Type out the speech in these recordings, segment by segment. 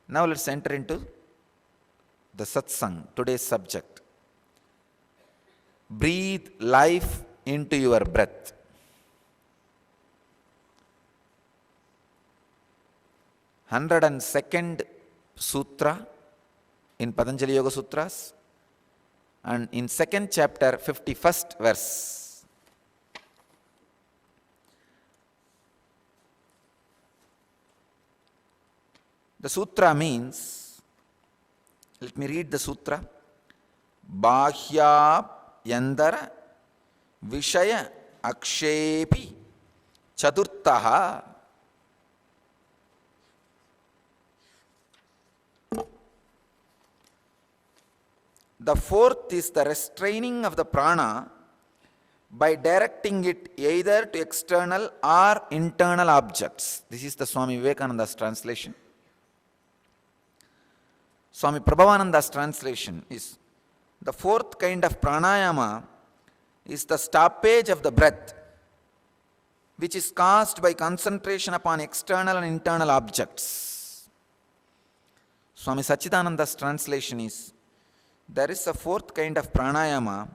Now let's enter into the Satsang, today's subject. Breathe life into your breath. Hundred and second sutra in Patnjali Yoga Sutras, and in second chapter, 51st verse. The sutra means, let me read the sutra. Bahya yandara vishaya akshepi chaturtaha. The fourth is the restraining of the prana by directing it either to external or internal objects. This is the Swami Vivekananda's translation. Swami Prabhavananda's translation is, the fourth kind of pranayama is the stoppage of the breath, which is caused by concentration upon external and internal objects. Swami Sachidananda's translation is, there is a fourth kind of pranayama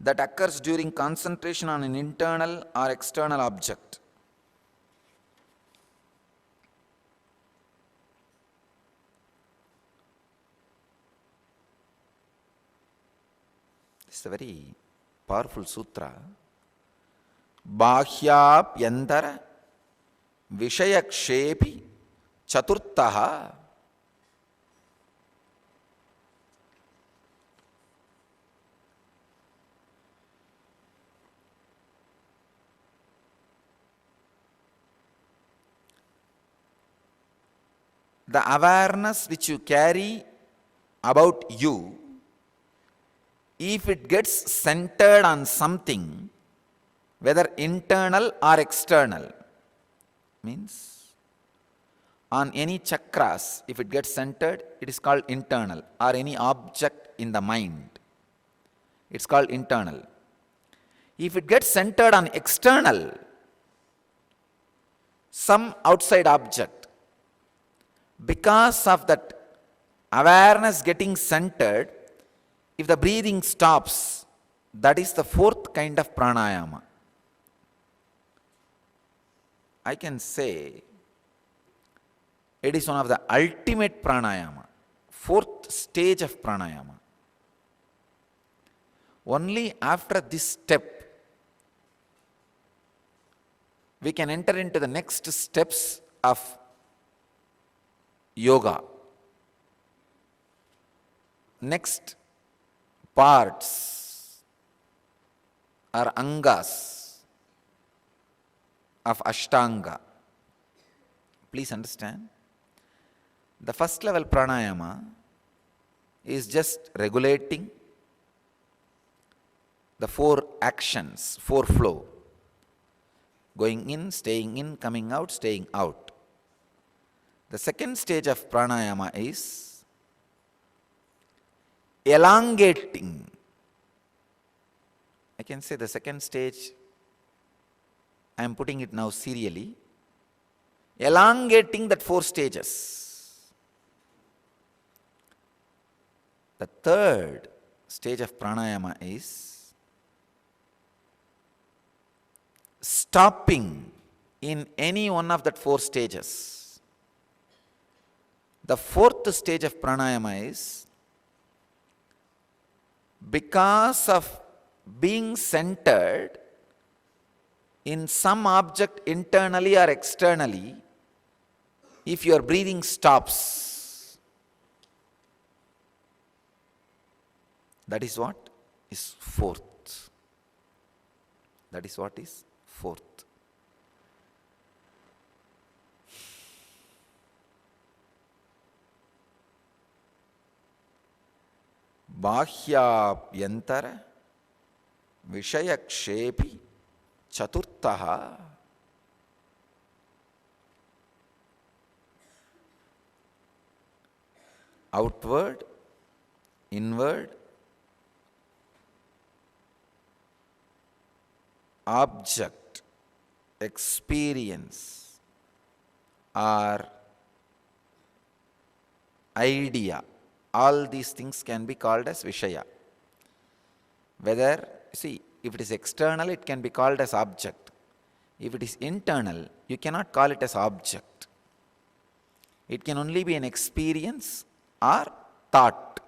that occurs during concentration on an internal or external object. It's a very powerful sutra. Bahyabhyantara vishayakshepi chaturtaha. The awareness which you carry about you, if it gets centered on something, whether internal or external, means on any chakras, if it gets centered, it is called internal, or any object in the mind, it's called internal. If it gets centered on external, some outside object, because of that awareness getting centered, if the breathing stops, that is the fourth kind of pranayama. I can say it is one of the ultimate pranayama, fourth stage of pranayama. Only after this step, we can enter into the next steps of yoga. Next parts or angas of Ashtanga. Please understand, the first level pranayama is just regulating the four actions, four flow. Going in, staying in, coming out, staying out. The second stage of pranayama is elongating. I can say the second stage, I am putting it now serially, elongating that four stages. The third stage of pranayama is stopping in any one of that four stages. The fourth stage of pranayama is, because of being centered in some object internally or externally, if your breathing stops, that is what is fourth. That is what is fourth. Bahyabhyantara vishayakshepi chaturtaha. Outward, inward, object, experience, or idea. All these things can be called as Vishaya. Whether, see, if it is external, it can be called as object. If it is internal, you cannot call it as object. It can only be an experience or thought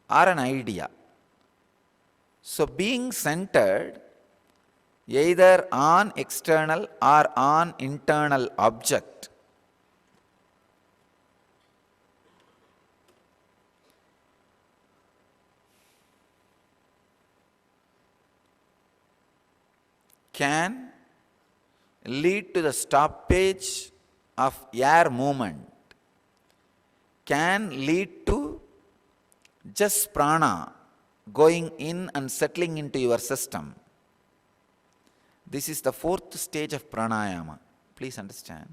or an idea. So being centered either on external or on internal object can lead to the stoppage of air movement, can lead to just prana going in and settling into your system. This is the fourth stage of pranayama. Please understand.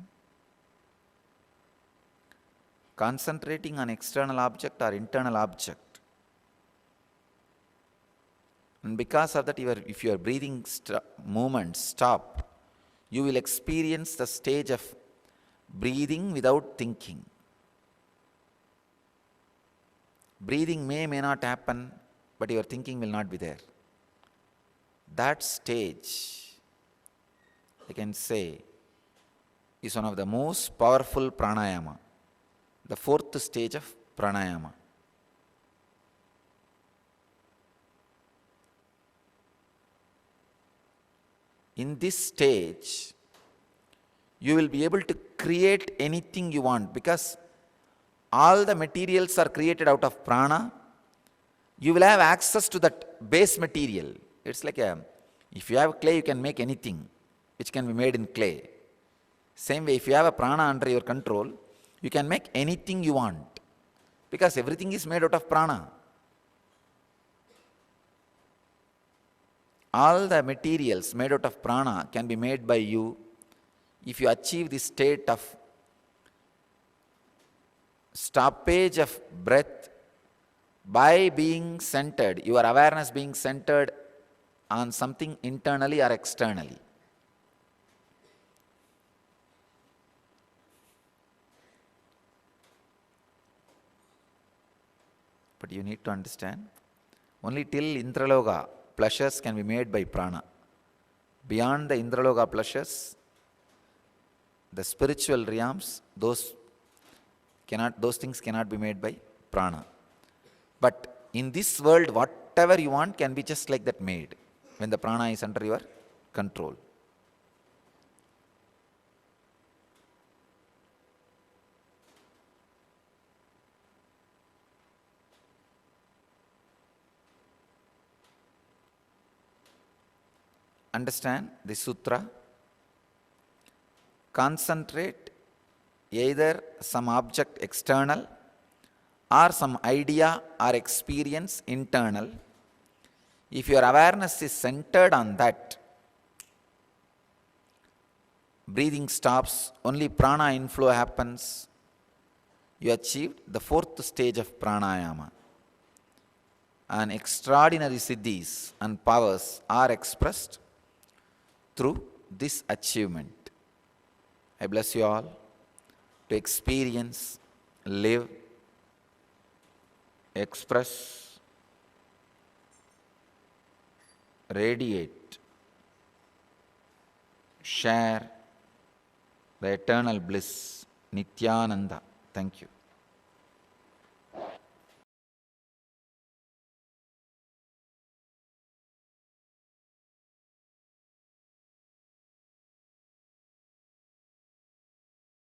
Concentrating on external object or internal object. And because of that, if your breathing movements stop, you will experience the stage of breathing without thinking. Breathing may not happen, but your thinking will not be there. That stage, I can say, is one of the most powerful pranayama, the fourth stage of pranayama. In this stage, you will be able to create anything you want, because all the materials are created out of prana. You will have access to that base material. It's like if you have clay, you can make anything which can be made in clay. Same way, if you have a prana under your control, you can make anything you want, because everything is made out of prana. All the materials made out of prana can be made by you if you achieve this state of stoppage of breath by being centered, your awareness being centered on something internally or externally. But you need to understand, only till Indraloka, pleasures can be made by prana. Beyond the Indraloka pleasures, the spiritual realms, those things cannot be made by prana. But in this world, whatever you want can be just like that made, when the prana is under your control. Understand the sutra. Concentrate either some object external or some idea or experience internal. If your awareness is centered on that, breathing stops, only prana inflow happens, you achieved the fourth stage of pranayama. And extraordinary siddhis and powers are expressed through this achievement. I bless you all to experience, live, express, radiate, share the eternal bliss, Nithyananda. Thank you.